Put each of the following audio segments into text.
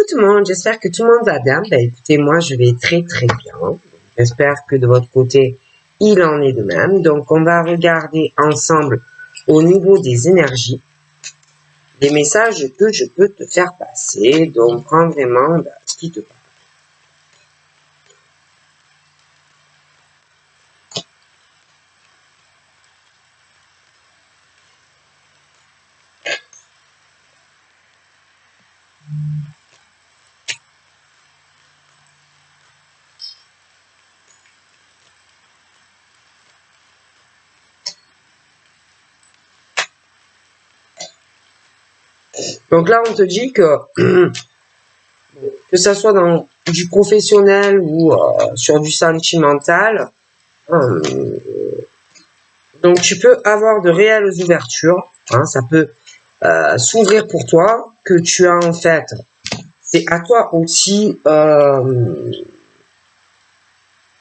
Coucou tout le monde, j'espère que tout le monde va bien. Ben, écoutez, moi je vais très très bien. J'espère que de votre côté, il en est de même. Donc on va regarder ensemble au niveau des énergies, les messages que je peux te faire passer. Donc prends vraiment ce qui te parle. Donc là, on te dit que ça soit dans du professionnel ou sur du sentimental, donc tu peux avoir de réelles ouvertures. Hein, ça peut s'ouvrir pour toi, que tu as en fait. C'est à toi aussi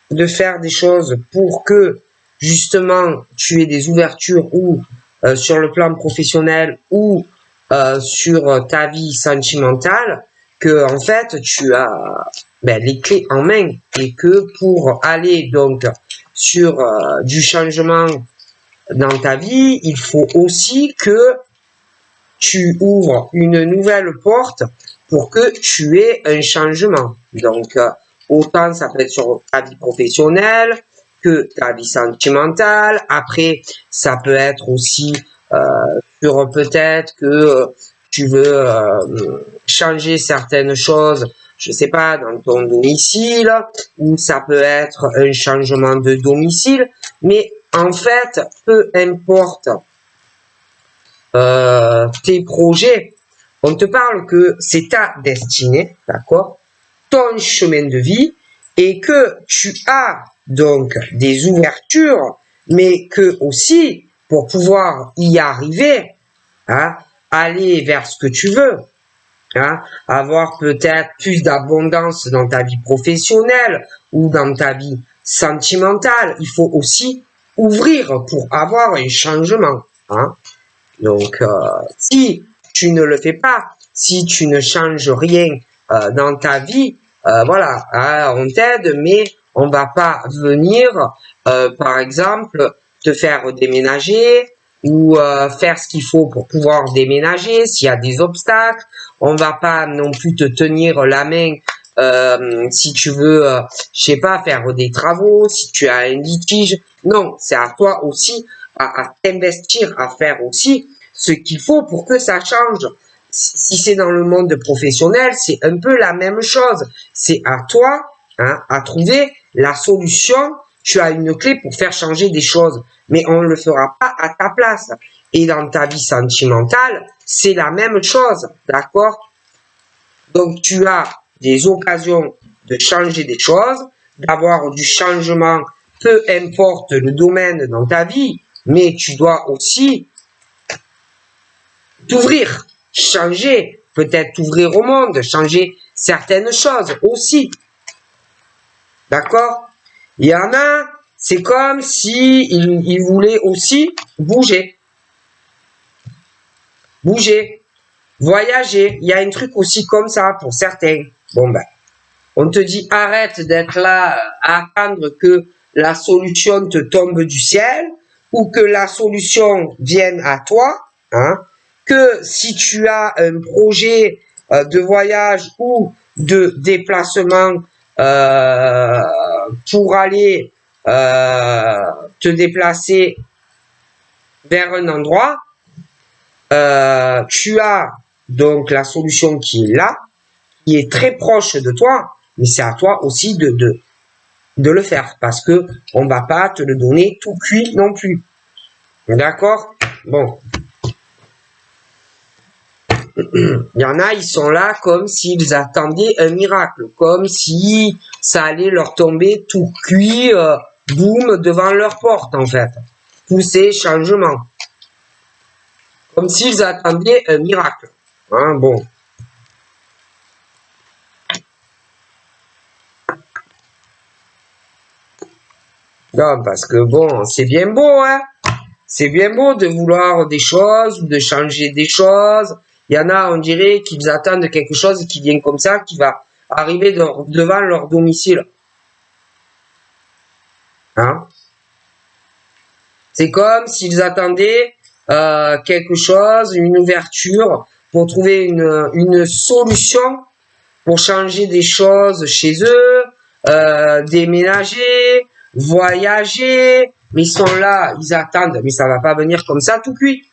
de faire des choses pour que justement tu aies des ouvertures ou sur le plan professionnel ou sur ta vie sentimentale, que en fait tu as les clés en main et que pour aller donc sur du changement dans ta vie, il faut aussi que tu ouvres une nouvelle porte pour que tu aies un changement. Donc, autant ça peut être sur ta vie professionnelle que ta vie sentimentale. Après, ça peut être aussi sur peut-être que tu veux changer certaines choses, je sais pas, dans ton domicile, ou ça peut être un changement de domicile. Mais en fait, peu importe tes projets, on te parle que c'est ta destinée, d'accord, ton chemin de vie, et que tu as donc des ouvertures, mais que aussi, pour pouvoir y arriver, hein, aller vers ce que tu veux, hein, avoir peut-être plus d'abondance dans ta vie professionnelle ou dans ta vie sentimentale, il faut aussi ouvrir pour avoir un changement, hein. Donc, si tu ne le fais pas, si tu ne changes rien dans ta vie, voilà, hein, on t'aide, mais on va pas venir, par exemple, te faire déménager ou faire ce qu'il faut pour pouvoir déménager. S'il y a des obstacles, on va pas non plus te tenir la main si tu veux, je sais pas, faire des travaux, si tu as un litige. Non, c'est à toi aussi à t'investir, à faire aussi ce qu'il faut pour que ça change. Si c'est dans le monde professionnel, c'est un peu la même chose. C'est à toi, hein, à trouver la solution. Tu as une clé pour faire changer des choses, mais on ne le fera pas à ta place. Et dans ta vie sentimentale, c'est la même chose, d'accord? Donc, tu as des occasions de changer des choses, d'avoir du changement, peu importe le domaine dans ta vie, mais tu dois aussi t'ouvrir, changer, peut-être t'ouvrir au monde, changer certaines choses aussi. D'accord? Il y en a, c'est comme si il voulait aussi bouger. Bouger, voyager. Il y a un truc aussi comme ça pour certains. Bon ben, on te dit arrête d'être là à attendre que la solution te tombe du ciel ou que la solution vienne à toi, hein, que si tu as un projet de voyage ou de déplacement pour aller te déplacer vers un endroit, tu as donc la solution qui est là, qui est très proche de toi, mais c'est à toi aussi de le faire, parce que on va pas te le donner tout cuit non plus. D'accord? Bon. Il y en a, ils sont là comme s'ils attendaient un miracle, comme si ça allait leur tomber tout cuit, boum, devant leur porte, en fait. Tous ces changements. Comme s'ils attendaient un miracle. Hein, bon. Non, parce que bon, c'est bien beau, hein. C'est bien beau de vouloir des choses, ou de changer des choses, Il y en a, on dirait, qu'ils attendent quelque chose qui vient comme ça, qui va arriver devant leur domicile. Hein? C'est comme s'ils attendaient quelque chose, une ouverture, pour trouver une solution pour changer des choses chez eux, déménager, voyager, mais ils sont là, ils attendent, mais ça va pas venir comme ça tout cuit.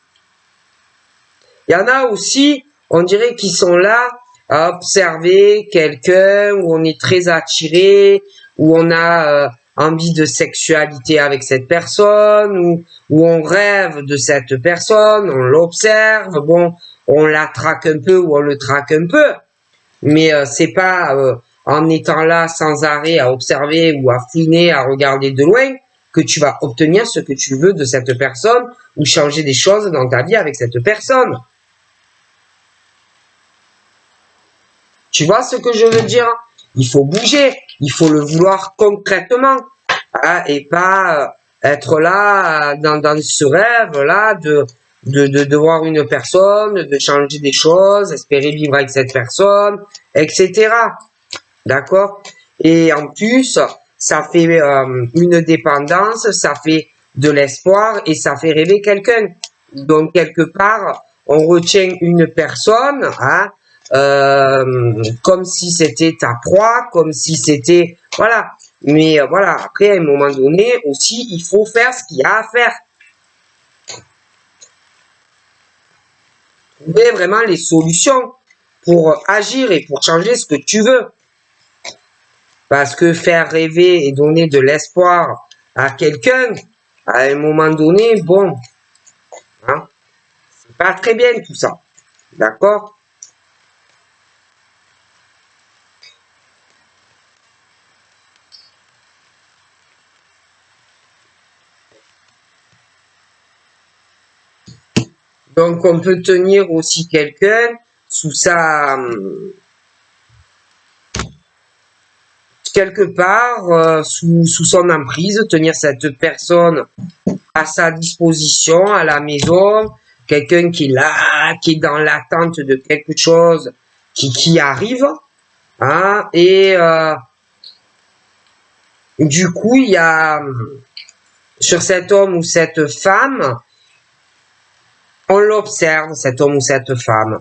Il y en a aussi, on dirait qu'ils sont là à observer quelqu'un où on est très attiré, où on a envie de sexualité avec cette personne, où on rêve de cette personne, on l'observe, bon, on la traque un peu ou on le traque un peu, mais c'est pas en étant là sans arrêt à observer ou à fouiner, à regarder de loin que tu vas obtenir ce que tu veux de cette personne ou changer des choses dans ta vie avec cette personne. Tu vois ce que je veux dire? Il faut bouger, il faut le vouloir concrètement, hein, et pas être là dans ce rêve-là de voir une personne, de changer des choses, espérer vivre avec cette personne, etc. D'accord? Et en plus, ça fait une dépendance, ça fait de l'espoir et ça fait rêver quelqu'un. Donc, quelque part, on retient une personne, hein, comme si c'était ta proie, comme si c'était... Voilà. Mais voilà, après, à un moment donné, aussi, il faut faire ce qu'il y a à faire. Trouver vraiment les solutions pour agir et pour changer ce que tu veux. Parce que faire rêver et donner de l'espoir à quelqu'un, à un moment donné, bon, hein, c'est pas très bien tout ça. D'accord? Donc, on peut tenir aussi quelqu'un sous sa... quelque part, sous son emprise, tenir cette personne à sa disposition, à la maison, quelqu'un qui est là, qui est dans l'attente de quelque chose qui arrive, hein, et du coup, il y a sur cet homme ou cette femme, on l'observe, cet homme ou cette femme,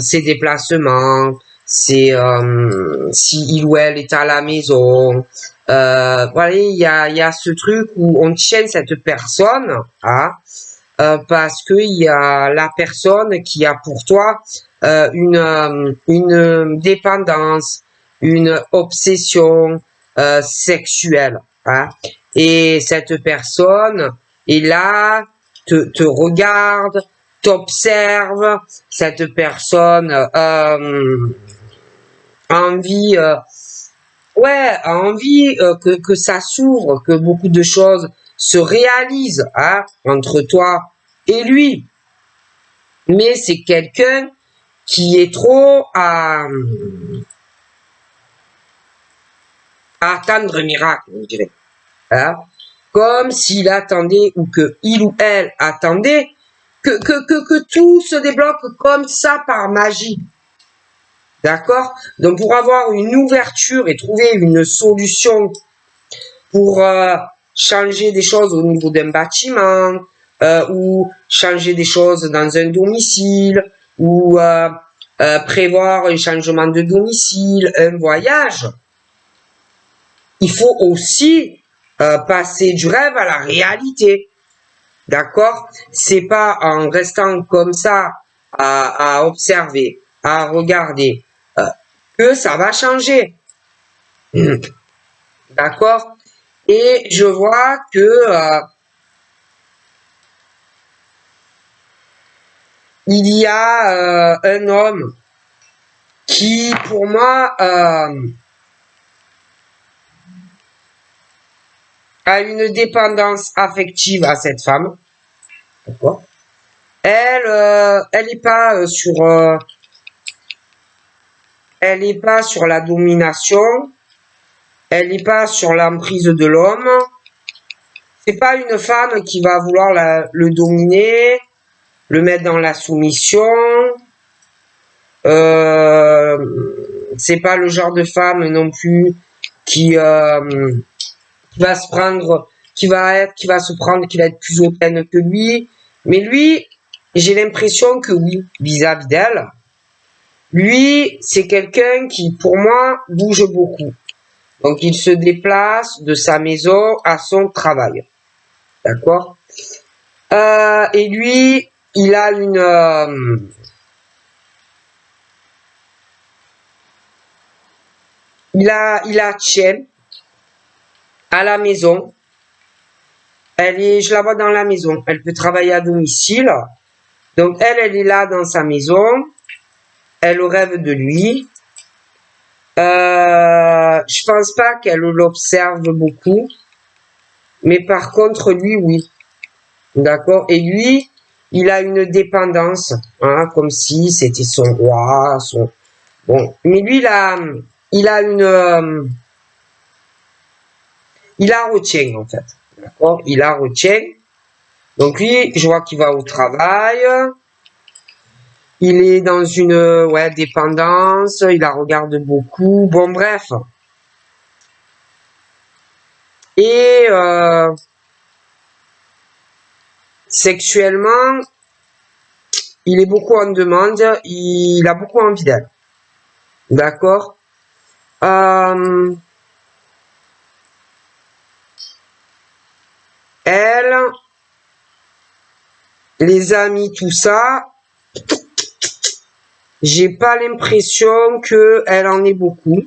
ses déplacements, si il ou elle est à la maison. Voilà, il y a ce truc où on tient cette personne, hein, parce que il y a la personne qui a pour toi une dépendance, une obsession sexuelle, hein. Et cette personne est là, te regarde, t'observe, cette personne envie, ouais, a envie que ça s'ouvre, que beaucoup de choses se réalisent, hein, entre toi et lui. Mais c'est quelqu'un qui est trop à attendre un miracle, je dirais. Hein, comme s'il attendait ou que il ou elle attendait que tout se débloque comme ça par magie. D'accord? Donc, pour avoir une ouverture et trouver une solution pour changer des choses au niveau d'un bâtiment, ou changer des choses dans un domicile, ou prévoir un changement de domicile, un voyage, il faut aussi passer du rêve à la réalité. D'accord? C'est pas en restant comme ça à observer, à regarder, que ça va changer. D'accord? Et je vois que il y a un homme qui, pour moi, a une dépendance affective à cette femme. D'accord? Elle est pas elle n'est pas sur la domination, elle n'est pas sur l'emprise de l'homme. C'est pas une femme qui va vouloir le dominer, le mettre dans la soumission. C'est pas le genre de femme non plus qui va se prendre, qui va être plus hautaine que lui. Mais lui, j'ai l'impression que oui, vis-à-vis d'elle. Lui, c'est quelqu'un qui, pour moi, bouge beaucoup. Donc, il se déplace de sa maison à son travail. D'accord? Et lui, il a il a Tchène à la maison. Je la vois dans la maison. Elle peut travailler à domicile. Donc, elle est là dans sa maison. Elle rêve de lui. Je pense pas qu'elle l'observe beaucoup. Mais par contre, lui, oui. D'accord? Et lui, il a une dépendance. Hein, comme si c'était son roi. Bon. Mais lui, il la retient, en fait. D'accord? Il la retient. Donc lui, je vois qu'il va au travail. Il est dans une dépendance. Il la regarde beaucoup. Bon, bref. Et sexuellement, il est beaucoup en demande. Il a beaucoup envie d'elle. D'accord? Elle, les amis, tout ça, j'ai pas l'impression qu'elle en ait beaucoup.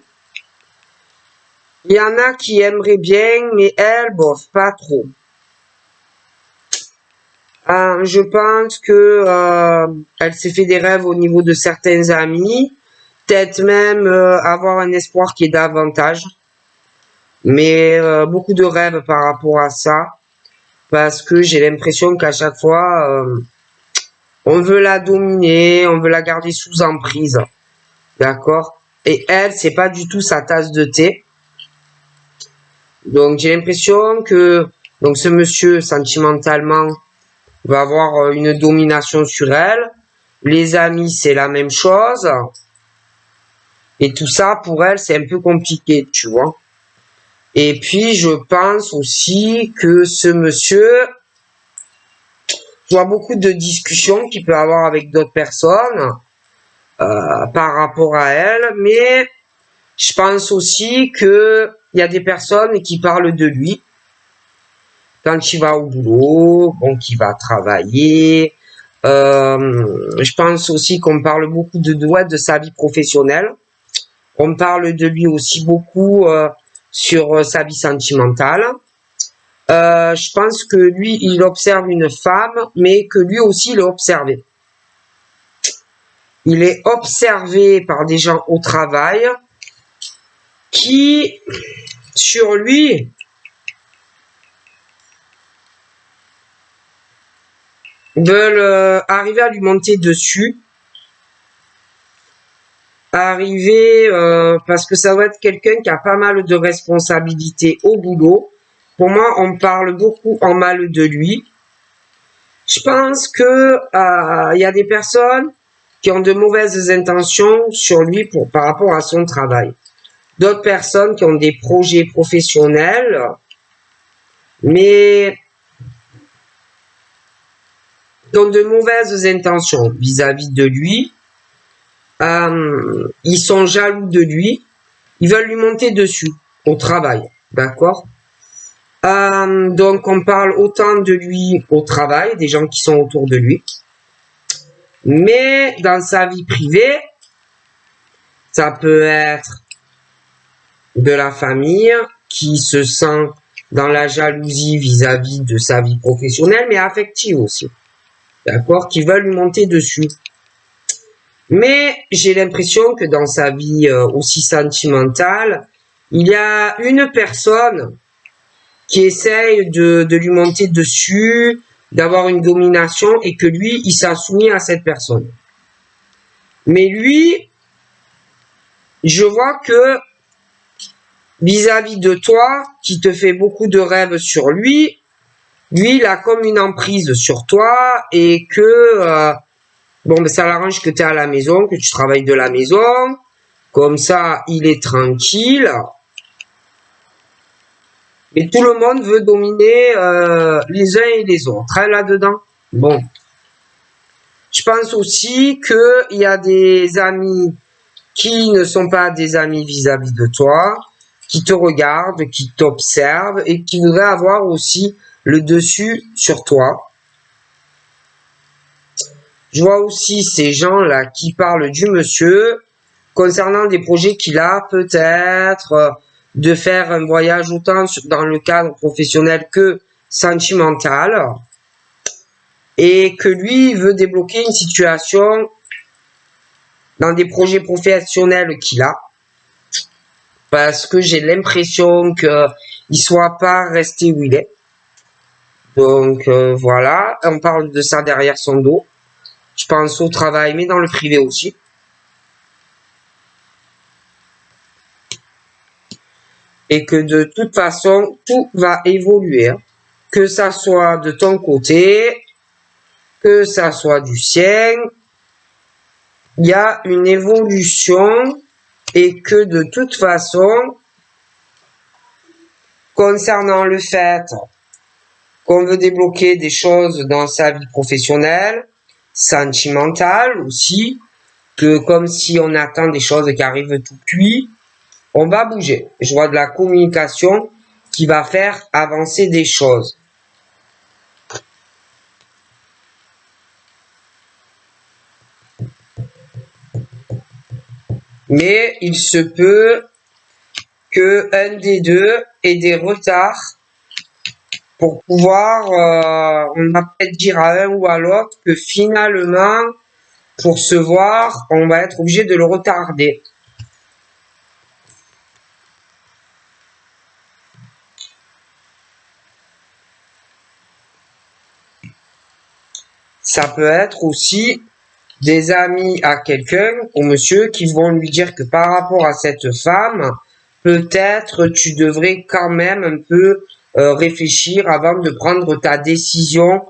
Il y en a qui aimeraient bien, mais elle, bof, pas trop. Je pense que elle s'est fait des rêves au niveau de certains amis, peut-être même avoir un espoir qui est davantage. Mais beaucoup de rêves par rapport à ça, parce que j'ai l'impression qu'à chaque fois, on veut la dominer, on veut la garder sous emprise. D'accord? Et elle, c'est pas du tout sa tasse de thé. Donc j'ai l'impression que ce monsieur, sentimentalement, va avoir une domination sur elle. Les amis, c'est la même chose. Et tout ça, pour elle, c'est un peu compliqué, tu vois. Et puis, je pense aussi que ce monsieur, je vois beaucoup de discussions qu'il peut avoir avec d'autres personnes par rapport à elle, mais je pense aussi que il y a des personnes qui parlent de lui quand il va au boulot, bon, qu'il va travailler. Je pense aussi qu'on parle beaucoup de sa vie professionnelle. On parle de lui aussi beaucoup sur sa vie sentimentale. Je pense que lui, il observe une femme, mais que lui aussi, il est observé. Il est observé par des gens au travail qui, sur lui, veulent arriver à lui monter dessus. Parce que ça va être quelqu'un qui a pas mal de responsabilités au boulot. Pour moi, on parle beaucoup en mal de lui. Je pense que il y a des personnes qui ont de mauvaises intentions sur lui par rapport à son travail. D'autres personnes qui ont des projets professionnels, mais qui ont de mauvaises intentions vis-à-vis de lui. Ils sont jaloux de lui. Ils veulent lui monter dessus au travail. D'accord? Donc, on parle autant de lui au travail, des gens qui sont autour de lui. Mais dans sa vie privée, ça peut être de la famille qui se sent dans la jalousie vis-à-vis de sa vie professionnelle, mais affective aussi. D'accord? Qui veulent lui monter dessus. Mais j'ai l'impression que dans sa vie aussi sentimentale, il y a une personne qui essaye de lui monter dessus, d'avoir une domination et que lui, il s'est soumis à cette personne. Mais lui, je vois que vis-à-vis de toi, qui te fait beaucoup de rêves sur lui, lui, il a comme une emprise sur toi et que, bon, ben, ça l'arrange que tu es à la maison, que tu travailles de la maison. Comme ça, il est tranquille. Mais tout le monde veut dominer les uns et les autres, hein, là-dedans. Bon. Je pense aussi qu'il y a des amis qui ne sont pas des amis vis-à-vis de toi, qui te regardent, qui t'observent et qui voudraient avoir aussi le dessus sur toi. Je vois aussi ces gens-là qui parlent du monsieur concernant des projets qu'il a, peut-être de faire un voyage autant dans le cadre professionnel que sentimental, et que lui veut débloquer une situation dans des projets professionnels qu'il a, parce que j'ai l'impression qu'il soit pas resté où il est. Donc voilà, on parle de ça derrière son dos. Je pense au travail, mais dans le privé aussi. Et que de toute façon, tout va évoluer. Hein. Que ça soit de ton côté, que ça soit du sien, il y a une évolution et que de toute façon, concernant le fait qu'on veut débloquer des choses dans sa vie professionnelle, sentimentale aussi, que comme si on attend des choses qui arrivent tout cuit, on va bouger. Je vois de la communication qui va faire avancer des choses. Mais il se peut que un des deux ait des retards pour pouvoir, on va peut-être dire à un ou à l'autre que finalement, pour se voir, on va être obligé de le retarder. Ça peut être aussi des amis à quelqu'un, au monsieur, qui vont lui dire que par rapport à cette femme, peut-être tu devrais quand même un peu réfléchir avant de prendre ta décision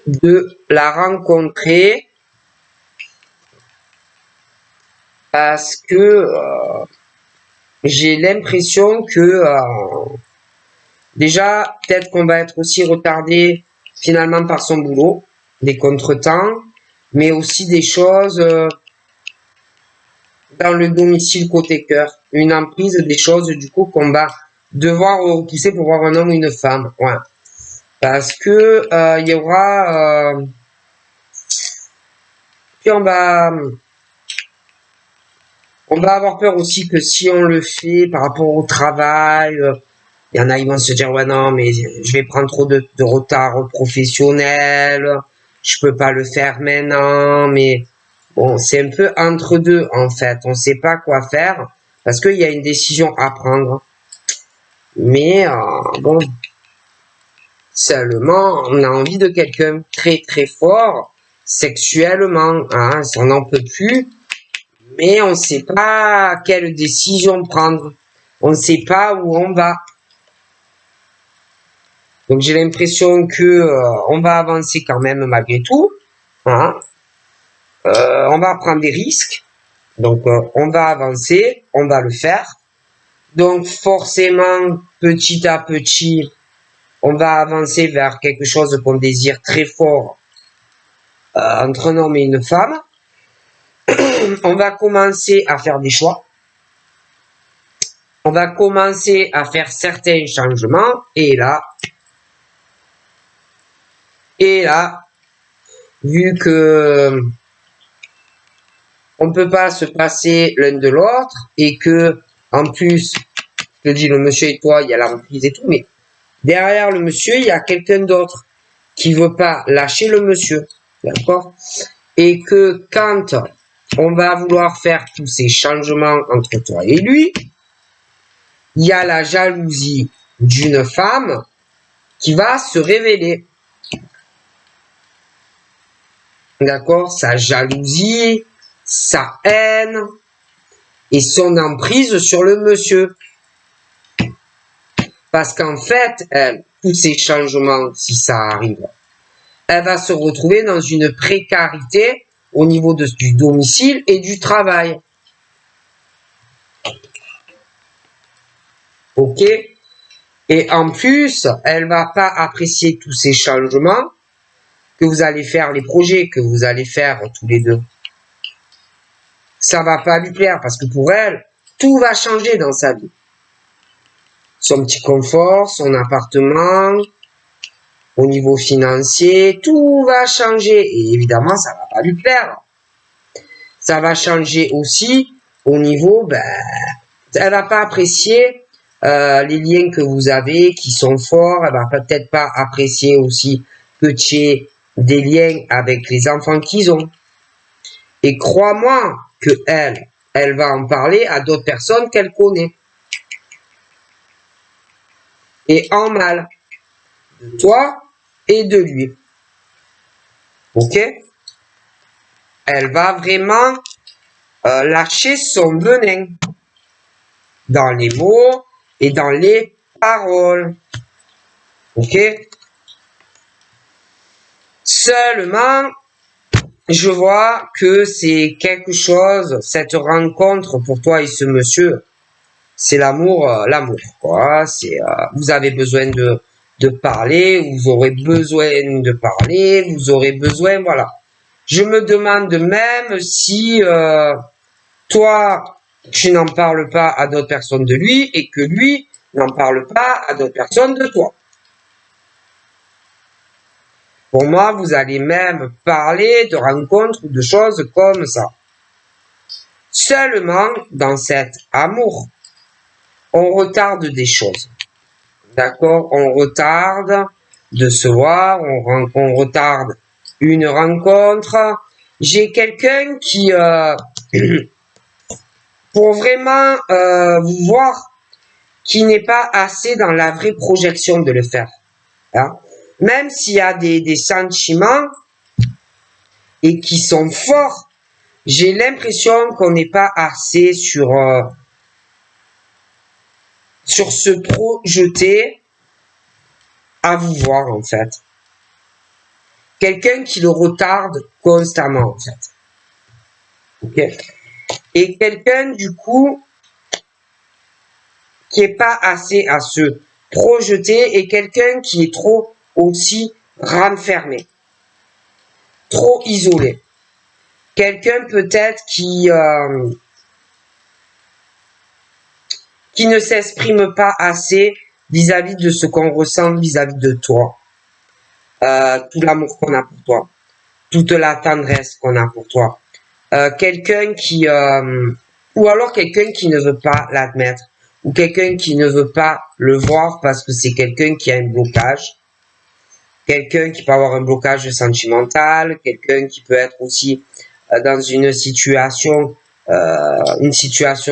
de la rencontrer, parce que j'ai l'impression que déjà, peut-être qu'on va être aussi retardé finalement par son boulot, des contretemps, mais aussi des choses dans le domicile côté cœur, une emprise des choses du coup qu'on va devoir repousser pour voir un homme ou une femme. Ouais. Parce que il y aura puis on va avoir peur aussi que si on le fait par rapport au travail, il y en a, ils vont se dire, ouais, non, mais je vais prendre trop de retard professionnel, je peux pas le faire maintenant, mais bon, c'est un peu entre deux, en fait. On sait pas quoi faire, parce qu'il y a une décision à prendre. Mais, bon, seulement, on a envie de quelqu'un très, très fort, sexuellement, hein, on n'en peut plus, mais on sait pas quelle décision prendre. On sait pas où on va. Donc j'ai l'impression que on va avancer quand même malgré tout. Hein. On va prendre des risques. Donc on va avancer, on va le faire. Donc forcément, petit à petit, on va avancer vers quelque chose qu'on désire très fort entre un homme et une femme. On va commencer à faire des choix. On va commencer à faire certains changements. Et là, vu que on peut pas se passer l'un de l'autre et que, en plus, je te dis, le monsieur et toi, il y a la reprise et tout, mais derrière le monsieur, il y a quelqu'un d'autre qui veut pas lâcher le monsieur, d'accord? Et que quand on va vouloir faire tous ces changements entre toi et lui, il y a la jalousie d'une femme qui va se révéler. D'accord? Sa jalousie, sa haine et son emprise sur le monsieur. Parce qu'en fait, tous ces changements si ça arrive. Elle va se retrouver dans une précarité au niveau du domicile et du travail. Ok? Et en plus, elle va pas apprécier tous ces changements que vous allez faire, les projets que vous allez faire tous les deux. Ça va pas lui plaire parce que pour elle, tout va changer dans sa vie. Son petit confort, son appartement, au niveau financier, tout va changer. Et évidemment, ça va pas lui plaire. Ça va changer aussi au niveau, elle va pas apprécier les liens que vous avez qui sont forts. Elle va peut-être pas apprécier aussi que tu aies des liens avec les enfants qu'ils ont. Et crois-moi que elle va en parler à d'autres personnes qu'elle connaît. Et en mal. De toi et de lui. Ok? Elle va vraiment lâcher son venin. Dans les mots et dans les paroles. Ok? Seulement, je vois que c'est quelque chose, cette rencontre pour toi et ce monsieur, c'est l'amour, quoi. C'est, vous avez besoin de parler, vous aurez besoin de parler, vous aurez besoin, voilà. Je me demande même si toi, tu n'en parles pas à d'autres personnes de lui et que lui n'en parle pas à d'autres personnes de toi. Pour moi, vous allez même parler de rencontres ou de choses comme ça. Seulement, dans cet amour, on retarde des choses. D'accord? On retarde de se voir, on retarde une rencontre. J'ai quelqu'un qui, pour vraiment vous voir, qui n'est pas assez dans la vraie projection de le faire. Hein? Même s'il y a des sentiments et qui sont forts, j'ai l'impression qu'on n'est pas assez sur se projeter à vous voir en fait. Quelqu'un qui le retarde constamment en fait. Ok? Et quelqu'un du coup qui est pas assez à se projeter et quelqu'un qui est trop aussi renfermé, trop isolé. Quelqu'un peut-être qui ne s'exprime pas assez vis-à-vis de ce qu'on ressent vis-à-vis de toi. Tout l'amour qu'on a pour toi, toute la tendresse qu'on a pour toi. Quelqu'un qui ou alors quelqu'un qui ne veut pas l'admettre ou quelqu'un qui ne veut pas le voir parce que c'est quelqu'un qui a un blocage, quelqu'un qui peut avoir un blocage sentimental, quelqu'un qui peut être aussi dans une situation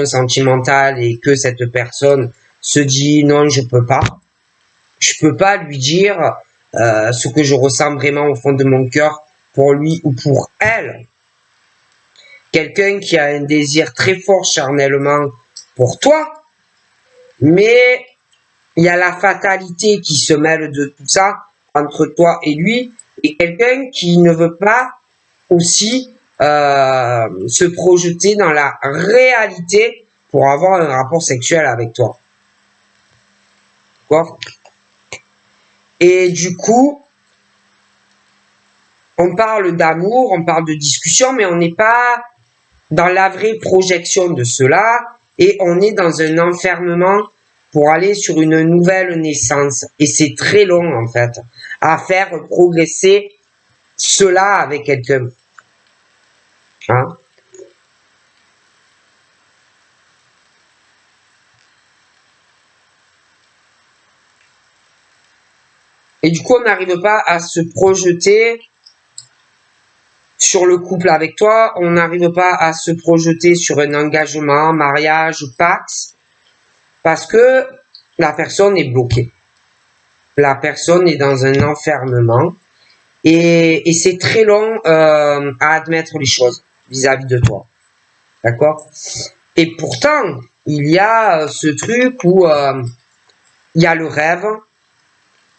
sentimentale et que cette personne se dit non, je peux pas lui dire ce que je ressens vraiment au fond de mon cœur pour lui ou pour elle. Quelqu'un qui a un désir très fort charnellement pour toi, mais il y a la fatalité qui se mêle de tout ça entre toi et lui, et quelqu'un qui ne veut pas aussi se projeter dans la réalité pour avoir un rapport sexuel avec toi. D'accord? Et du coup, on parle d'amour, on parle de discussion, mais on n'est pas dans la vraie projection de cela et on est dans un enfermement pour aller sur une nouvelle naissance. Et c'est très long, en fait, à faire progresser cela avec quelqu'un. Hein? Et du coup, on n'arrive pas à se projeter sur le couple avec toi, on n'arrive pas à se projeter sur un engagement, mariage, pax, parce que la personne est bloquée. La personne est dans un enfermement et c'est très long à admettre les choses vis-à-vis de toi. D'accord? Et pourtant, il y a ce truc où il y a le rêve,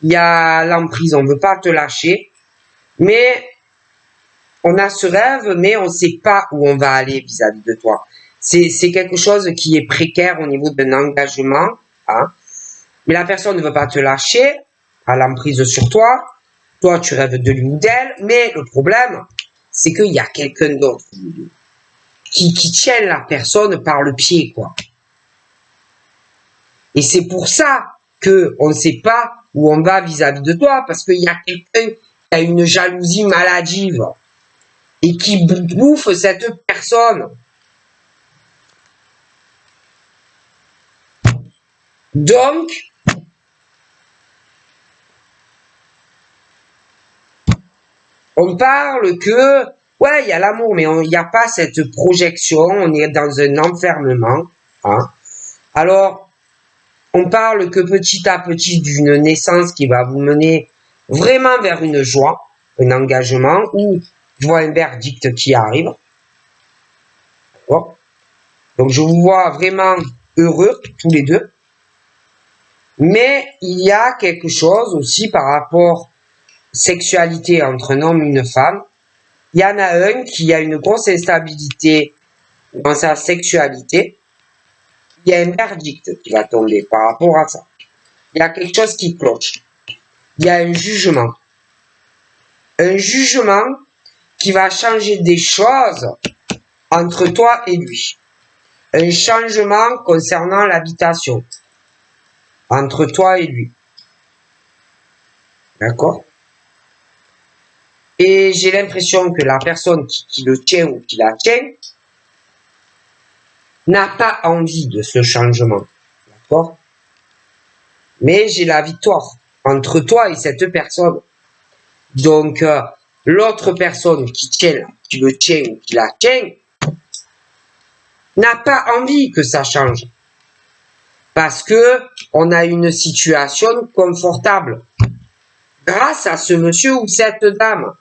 il y a l'emprise, on veut pas te lâcher, mais on a ce rêve, mais on sait pas où on va aller vis-à-vis de toi. C'est quelque chose qui est précaire au niveau d'un engagement, hein. Mais la personne ne veut pas te lâcher, a l'emprise sur toi. Toi, tu rêves de lui ou d'elle, mais le problème, c'est qu'il y a quelqu'un d'autre qui tient la personne par le pied, quoi. Et c'est pour ça que on ne sait pas où on va vis-à-vis de toi, parce qu'il y a quelqu'un qui a une jalousie maladive et qui bouffe cette personne. Donc, on parle que, ouais, il y a l'amour, mais il n'y a pas cette projection, on est dans un enfermement, hein. Alors, on parle que petit à petit d'une naissance qui va vous mener vraiment vers une joie, un engagement, ou je vois un verdict qui arrive. D'accord ? Donc, je vous vois vraiment heureux, tous les deux. Mais il y a quelque chose aussi par rapport sexualité entre un homme et une femme. Il y en a un qui a une grosse instabilité dans sa sexualité. Il y a un verdict qui va tomber par rapport à ça. Il y a quelque chose qui cloche. Il y a un jugement. Un jugement qui va changer des choses entre toi et lui. Un changement concernant l'habitation entre toi et lui. D'accord ? Et j'ai l'impression que la personne qui le tient ou qui la tient n'a pas envie de ce changement. D'accord ? Mais j'ai la victoire entre toi et cette personne. Donc, l'autre personne qui le tient ou qui la tient, n'a pas envie que ça change. Parce que on a une situation confortable. Grâce à ce monsieur ou cette dame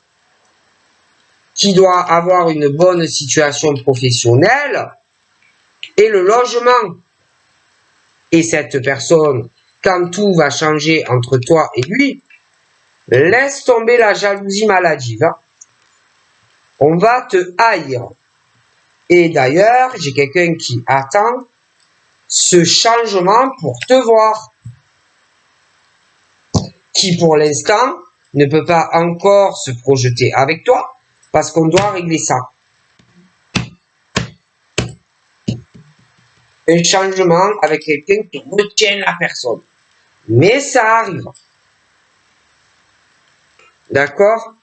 qui doit avoir une bonne situation professionnelle et le logement. Et cette personne, quand tout va changer entre toi et lui, laisse tomber la jalousie maladive. Hein. On va te haïr. Et d'ailleurs, j'ai quelqu'un qui attend ce changement pour te voir. Qui pour l'instant ne peut pas encore se projeter avec toi parce qu'on doit régler ça. Un changement avec quelqu'un qui retient la personne. Mais ça arrive. D'accord ?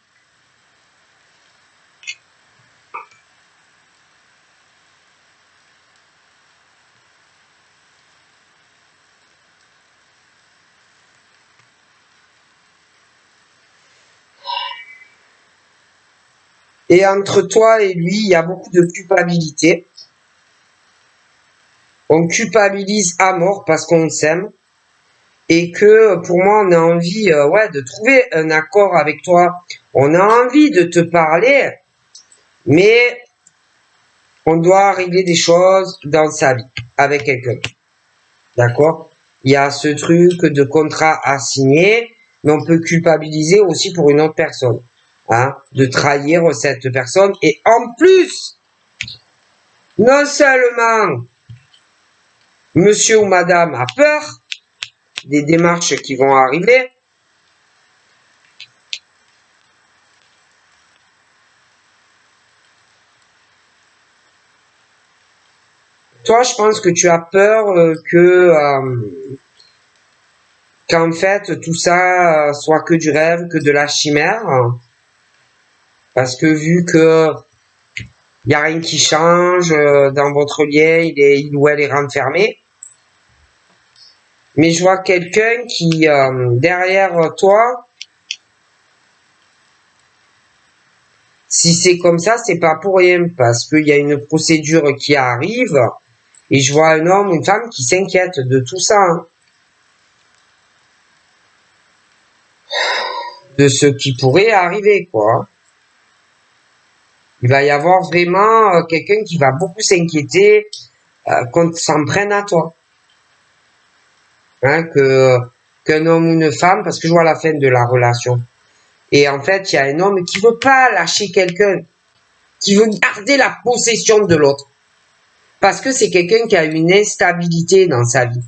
Et entre toi et lui, il y a beaucoup de culpabilité. On culpabilise à mort parce qu'on s'aime. Et que pour moi, on a envie de trouver un accord avec toi. On a envie de te parler, mais on doit régler des choses dans sa vie avec quelqu'un. D'accord ? Il y a ce truc de contrat à signer, mais on peut culpabiliser aussi pour une autre personne. Hein, de trahir cette personne. Et en plus, non seulement monsieur ou madame a peur des démarches qui vont arriver, toi, je pense que tu as peur qu'en fait, tout ça soit que du rêve, que de la chimère. Parce que vu que il n'y a rien qui change dans votre lien, il ou elle est renfermé. Mais je vois quelqu'un qui, derrière toi, si c'est comme ça, c'est pas pour rien. Parce qu'il y a une procédure qui arrive. Et je vois un homme ou une femme qui s'inquiète de tout ça. Hein. De ce qui pourrait arriver, quoi. Il va y avoir vraiment quelqu'un qui va beaucoup s'inquiéter qu'on s'en prenne à toi. Hein, que qu'un homme ou une femme, parce que je vois la fin de la relation. Et en fait, il y a un homme qui veut pas lâcher quelqu'un, qui veut garder la possession de l'autre. Parce que c'est quelqu'un qui a une instabilité dans sa vie.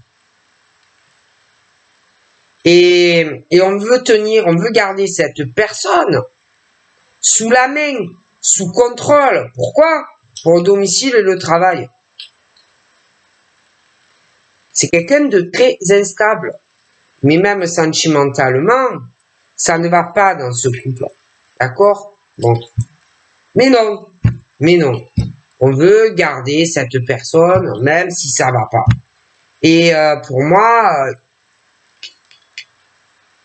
Et on veut garder cette personne sous la main, sous contrôle. Pourquoi? Pour le domicile et le travail. C'est quelqu'un de très instable. Mais même sentimentalement, ça ne va pas dans ce couple. D'accord? Bon. Mais non. On veut garder cette personne, même si ça va pas. Et pour moi,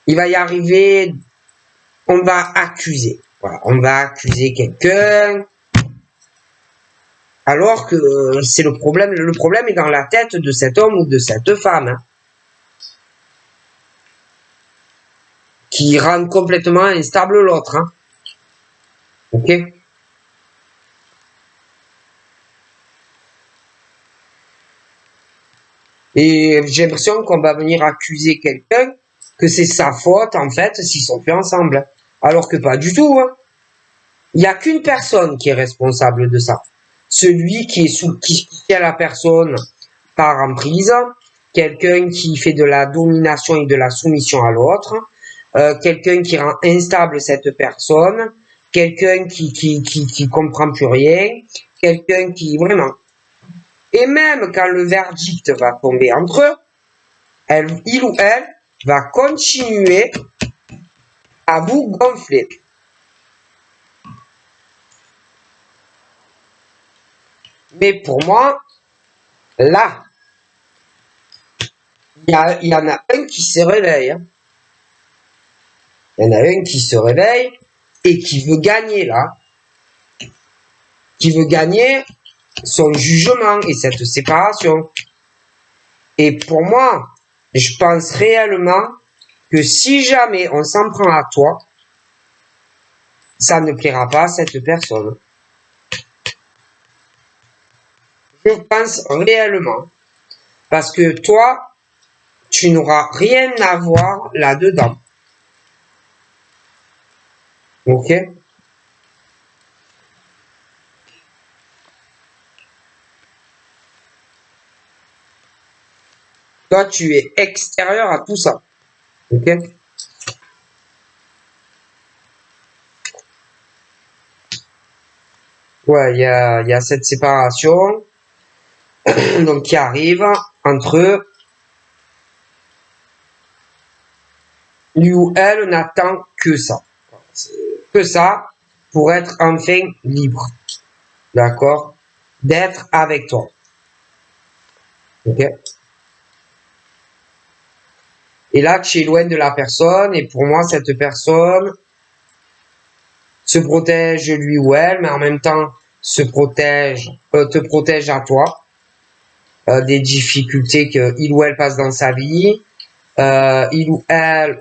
il va y arriver, on va accuser. Voilà, on va accuser quelqu'un, alors que c'est le problème. Le problème est dans la tête de cet homme ou de cette femme, hein, qui rend complètement instable l'autre. Hein. Ok? Et j'ai l'impression qu'on va venir accuser quelqu'un que c'est sa faute, en fait, s'ils sont plus ensemble. Alors que pas du tout. Hein. Il n'y a qu'une personne qui est responsable de ça. Celui qui tient la personne par emprise, quelqu'un qui fait de la domination et de la soumission à l'autre, quelqu'un qui rend instable cette personne, quelqu'un qui comprend plus rien, quelqu'un qui vraiment. Et même quand le verdict va tomber entre eux, il ou elle va continuer à vous gonfler. Mais pour moi, là, il y en a un qui se réveille. Hein. Il y en a un qui se réveille et qui veut gagner là. Qui veut gagner son jugement et cette séparation. Et pour moi, je pense réellement que si jamais on s'en prend à toi, ça ne plaira pas à cette personne. Je pense réellement. Parce que toi, tu n'auras rien à voir là-dedans. Ok? Toi, tu es extérieur à tout ça. Ok? Ouais, il y a cette séparation donc qui arrive entre eux. Lui ou elle n'attend que ça. Que ça pour être enfin libre. D'accord? D'être avec toi. Ok? Et là, tu es loin de la personne, et pour moi, cette personne se protège lui ou elle, mais en même temps te protège à toi, des difficultés qu'il ou elle passe dans sa vie, il ou elle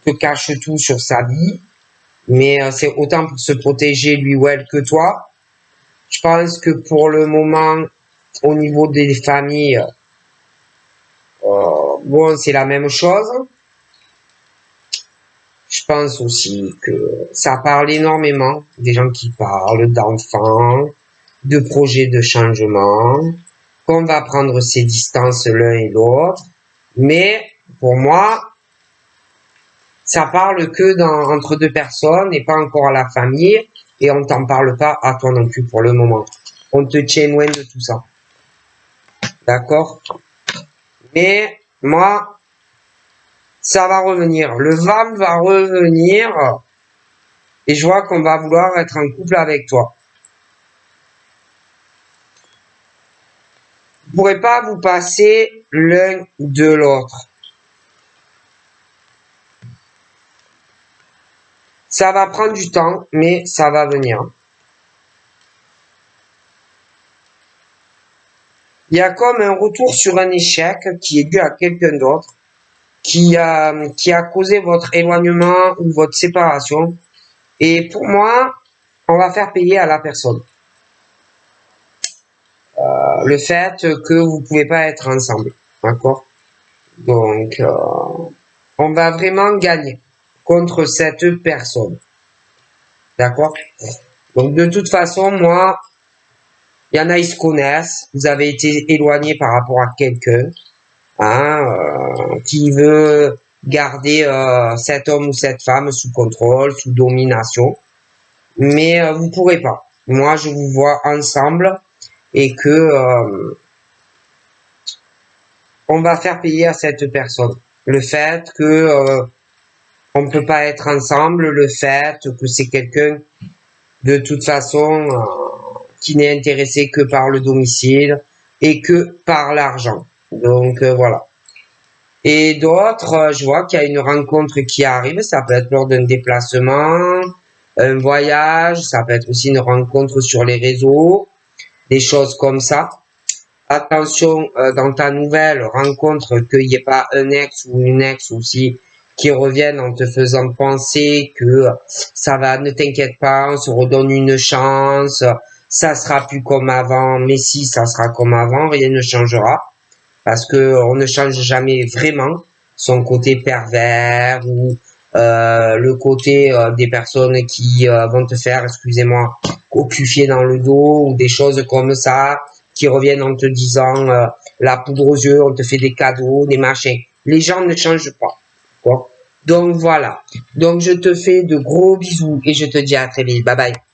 te cache tout sur sa vie, mais c'est autant pour se protéger lui ou elle que toi. Je pense que pour le moment, au niveau des familles, bon, c'est la même chose. Je pense aussi que ça parle énormément des gens qui parlent d'enfants, de projets de changement, qu'on va prendre ses distances l'un et l'autre. Mais pour moi, ça parle que entre deux personnes et pas encore à la famille. Et on t'en parle pas à toi non plus pour le moment. On te tient loin de tout ça. D'accord? Mais moi, ça va revenir. Le VAM va revenir et je vois qu'on va vouloir être en couple avec toi. Vous ne pourrez pas vous passer l'un de l'autre. Ça va prendre du temps, mais ça va venir. Il y a comme un retour sur un échec qui est dû à quelqu'un d'autre, qui a causé votre éloignement ou votre séparation. Et pour moi, on va faire payer à la personne le fait que vous pouvez pas être ensemble. D'accord? Donc, on va vraiment gagner contre cette personne. D'accord? Donc, de toute façon, moi, il y en a, ils se connaissent. Vous avez été éloigné par rapport à quelqu'un qui veut garder cet homme ou cette femme sous contrôle, sous domination. Mais vous pourrez pas. Moi, je vous vois ensemble et que on va faire payer à cette personne. Le fait que on ne peut pas être ensemble, le fait que c'est quelqu'un de toute façon qui n'est intéressé que par le domicile et que par l'argent. Donc voilà. Et d'autres, je vois qu'il y a une rencontre qui arrive, ça peut être lors d'un déplacement, un voyage, ça peut être aussi une rencontre sur les réseaux, des choses comme ça. Attention dans ta nouvelle rencontre qu'il n'y ait pas un ex ou une ex aussi qui reviennent en te faisant penser que ça va, ne t'inquiète pas, on se redonne une chance, ça sera plus comme avant, mais si ça sera comme avant, rien ne changera parce que on ne change jamais vraiment son côté pervers ou le côté des personnes qui vont te faire, excusez-moi, cocufier dans le dos ou des choses comme ça qui reviennent en te disant la poudre aux yeux, on te fait des cadeaux, des machins. Les gens ne changent pas. Quoi. Donc voilà. Donc je te fais de gros bisous et je te dis à très vite. Bye bye.